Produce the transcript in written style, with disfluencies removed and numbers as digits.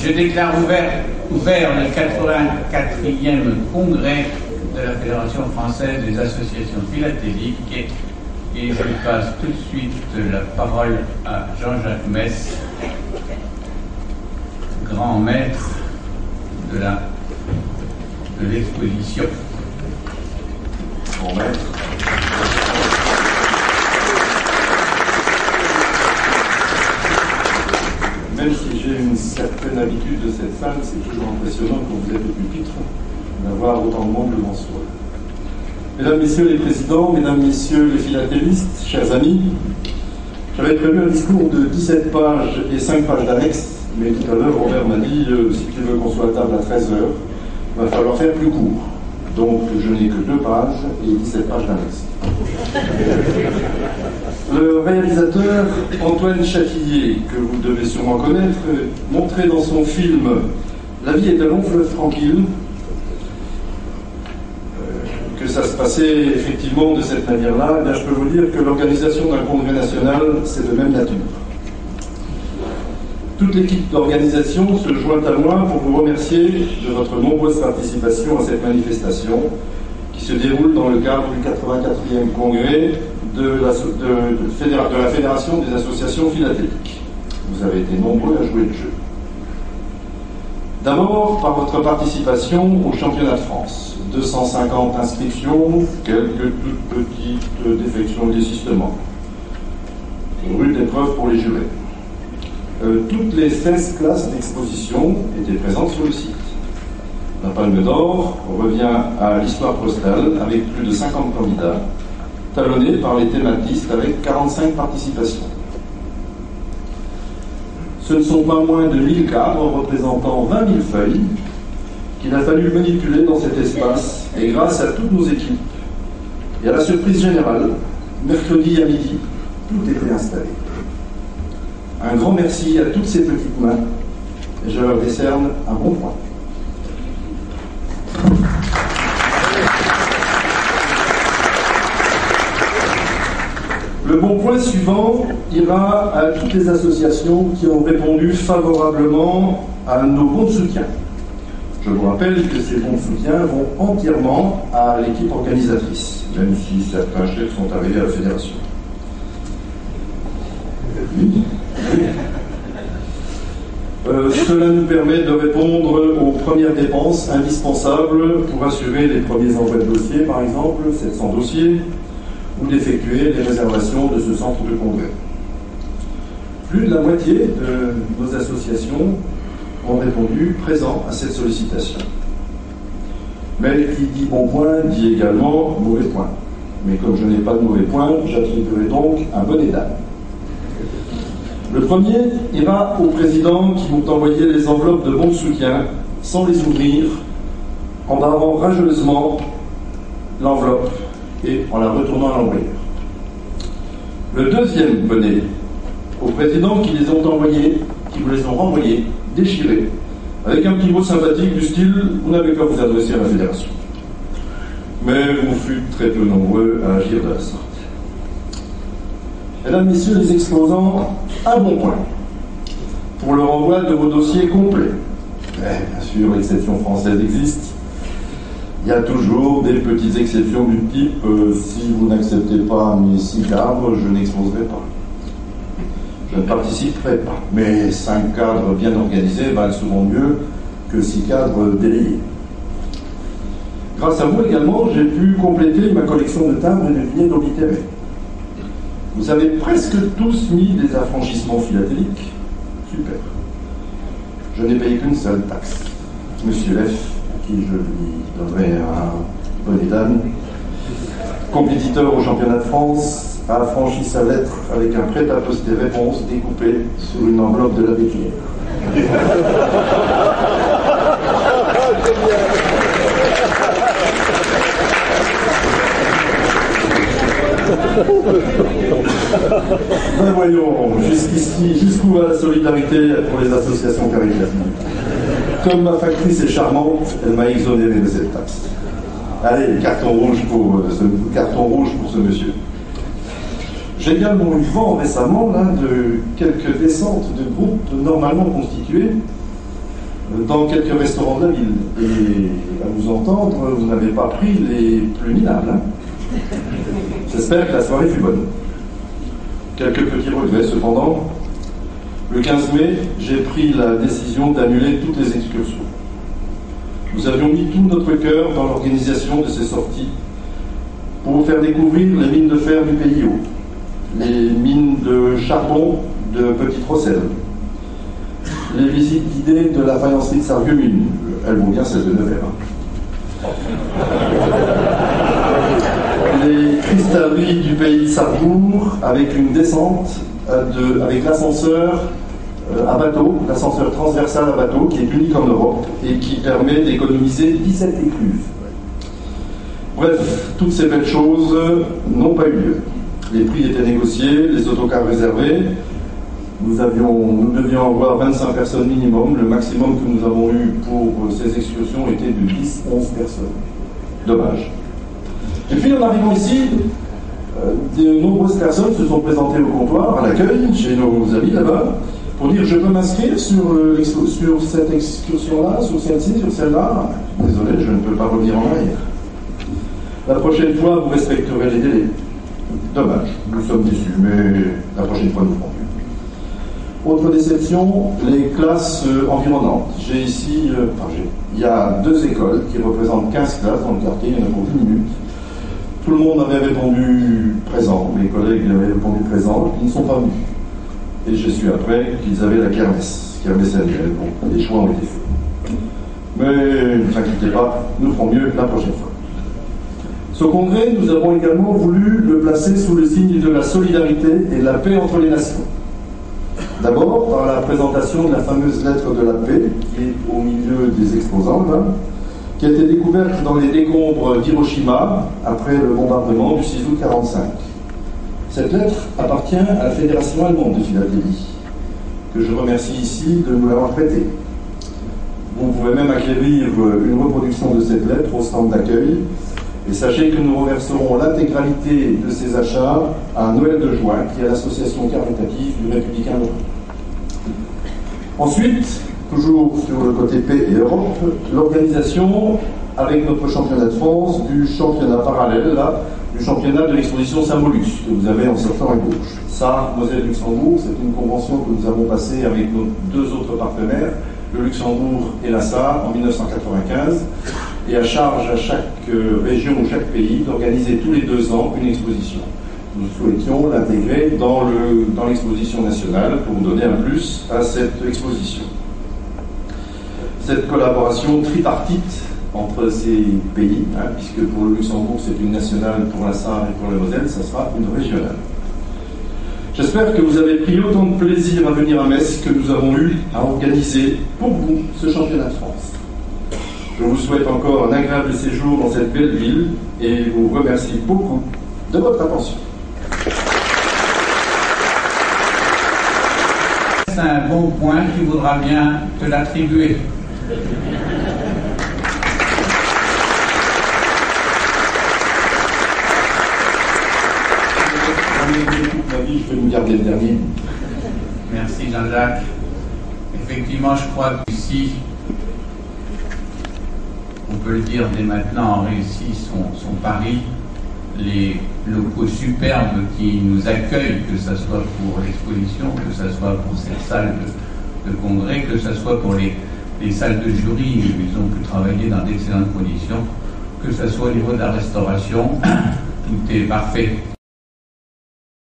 Je déclare ouvert le 84e congrès de la Fédération française des associations philatéliques et je passe tout de suite la parole à Jean-Jacques Mess, grand maître de l'exposition. Grand maître. Même si j'ai une certaine habitude de cette salle, c'est toujours impressionnant quand vous êtes au pupitre d'avoir autant de monde devant soi. Mesdames, Messieurs les présidents, Mesdames, Messieurs les philatélistes, chers amis, j'avais prévu un discours de 17 pages et 5 pages d'annexe, mais tout à l'heure, Robert m'a dit si tu veux qu'on soit à table à 13h, il va falloir faire plus court. Donc, je n'ai que 2 pages et 17 pages d'annexe. Le réalisateur Antoine Châtillier, que vous devez sûrement connaître, montrait dans son film « La vie est un long fleuve tranquille », que ça se passait effectivement de cette manière-là. Eh bien, je peux vous dire que l'organisation d'un congrès national, c'est de même nature. Toute l'équipe d'organisation se joint à moi pour vous remercier de votre nombreuse participation à cette manifestation qui se déroule dans le cadre du 84e congrès de la Fédération des associations philatéliques. Vous avez été nombreux à jouer le jeu. D'abord, par votre participation au championnat de France. 250 inscriptions, quelques toutes petites défections et désistements. Une rude épreuve pour les jurés. Toutes les 16 classes d'exposition étaient présentes sur le site. La Palme d'Or revient à l'histoire postale avec plus de 50 candidats, talonnés par les thématistes avec 45 participations. Ce ne sont pas moins de 1000 cadres représentant 20 000 feuilles qu'il a fallu manipuler dans cet espace, et grâce à toutes nos équipes et à la surprise générale, mercredi à midi, tout était installé. Un grand merci à toutes ces petites mains, et je leur décerne un bon point. Le bon point suivant ira à toutes les associations qui ont répondu favorablement à nos bons de soutien. Je vous rappelle que ces bons de soutien vont entièrement à l'équipe organisatrice, même si certains chefs sont arrivés à la fédération. Cela nous permet de répondre aux premières dépenses indispensables pour assurer les premiers envois de dossiers, par exemple, 700 dossiers, ou d'effectuer les réservations de ce centre de congrès. Plus de la moitié de nos associations ont répondu présents à cette sollicitation. Mais qui dit bon point dit également mauvais point. Mais comme je n'ai pas de mauvais point, j'attribuerai donc un bonnet d'âne. Le premier ira aux présidents qui m'ont envoyé les enveloppes de bons de soutien sans les ouvrir, en barrant rageusement l'enveloppe et en la retournant à l'envoyeur. Le deuxième bonnet aux présidents qui les ont envoyés, qui vous les ont renvoyés, déchirés, avec un petit mot sympathique du style « Vous n'avez qu'à vous adresser à la fédération ». Mais vous fûtes très peu nombreux à agir de la sorte. Mesdames, Messieurs les exposants, un bon point pour le renvoi de vos dossiers complets. Mais, bien sûr, l'exception française existe. Il y a toujours des petites exceptions du type si vous n'acceptez pas mes 6 cadres, je n'exposerai pas. Je ne participerai pas. Mais 5 cadres bien organisés valent souvent mieux que 6 cadres délayés. Grâce à vous également, j'ai pu compléter ma collection de timbres et de vignettes oblitérées. Vous avez presque tous mis des affranchissements philatéliques. Super. Je n'ai payé qu'une seule taxe. Monsieur F, à qui je lui donnerai un bonnet d'âne, compétiteur au championnat de France, a affranchi sa lettre avec un prêt-à-poster réponse découpé sur une enveloppe de la béquille. Ben voyons, jusqu'ici, jusqu'où va la solidarité pour les associations caritatives? Comme ma factrice est charmante, elle m'a exonéré de cette taxe. Allez, carton rouge pour ce monsieur. J'ai également eu vent récemment là, de quelques descentes de groupes normalement constitués dans quelques restaurants de la ville. Et à vous entendre, vous n'avez pas pris les plus minables. Hein. J'espère que la soirée fut bonne. Quelques petits regrets cependant. Le 15 mai, j'ai pris la décision d'annuler toutes les excursions. Nous avions mis tout notre cœur dans l'organisation de ces sorties pour vous faire découvrir les mines de fer du pays haut, les mines de charbon de Petite Rosselle, les visites guidées de la faïencerie de Sarreguemines. Elle vaut bien celle de Nevers. Les cristalleries du pays de Sarrebourg avec une descente avec l'ascenseur à bateau, l'ascenseur transversal à bateau qui est unique en Europe et qui permet d'économiser 17 écluses. Bref, toutes ces belles choses n'ont pas eu lieu. Les prix étaient négociés, les autocars réservés. Nous devions avoir 25 personnes minimum. Le maximum que nous avons eu pour ces excursions était de 10-11 personnes. Dommage. Et puis en arrivant ici, de nombreuses personnes se sont présentées au comptoir, à l'accueil, chez nos amis là-bas, pour dire je peux m'inscrire sur cette excursion-là, sur celle-ci, sur celle-là. Désolé, je ne peux pas revenir en arrière. La prochaine fois, vous respecterez les délais. Dommage, nous sommes déçus, mais la prochaine fois, nous ferons mieux. Autre déception, les classes environnantes. J'ai ici, il y a 2 écoles qui représentent 15 classes dans le quartier, il y en a pour 10 minutes. Tout le monde avait répondu présent, mes collègues avaient répondu présent, ils ne sont pas venus. Et j'ai su après qu'ils avaient la kermesse annuelle, donc les choix ont été faits. Mais ne vous inquiétez pas, nous ferons mieux la prochaine fois. Ce congrès, nous avons également voulu le placer sous le signe de la solidarité et de la paix entre les nations. D'abord, par la présentation de la fameuse lettre de la paix, qui est au milieu des exposants, là, qui a été découverte dans les décombres d'Hiroshima après le bombardement du 6 août 1945. Cette lettre appartient à la Fédération allemande de philatélie, que je remercie ici de nous l'avoir prêtée. Vous pouvez même acquérir une reproduction de cette lettre au stand d'accueil, et sachez que nous reverserons l'intégralité de ces achats à Noël de Juin, qui est l'association caritative du Républicain Lorrain. Ensuite, toujours sur le côté paix et Europe, l'organisation, avec notre championnat de France, du championnat parallèle, là, du championnat de l'exposition Symbolus, que vous avez en sortant à gauche. Ça, Moselle-Luxembourg, c'est une convention que nous avons passée avec nos 2 autres partenaires, le Luxembourg et la SAR, en 1995, et à charge à chaque région ou chaque pays d'organiser tous les 2 ans une exposition. Nous souhaitions l'intégrer dans l'exposition nationale pour donner un plus à cette exposition. Cette collaboration tripartite entre ces pays, puisque pour le Luxembourg c'est une nationale, pour la Sarre et pour la Moselle, ça sera une régionale. J'espère que vous avez pris autant de plaisir à venir à Metz que nous avons eu à organiser pour vous ce championnat de France. Je vous souhaite encore un agréable séjour dans cette belle ville et vous remercie beaucoup de votre attention. C'est un bon point, tu voudras bien te l'attribuer. Toute ma vie, je vais me garder le dernier. Merci Jean-Jacques. Effectivement, je crois qu'ici, on peut le dire dès maintenant, a réussi son pari. Les locaux superbes qui nous accueillent, que ce soit pour l'exposition, que ce soit pour cette salle de congrès, que ce soit pour les salles de jury où ils ont pu travailler dans d'excellentes conditions, que ce soit au niveau de la restauration, tout est parfait.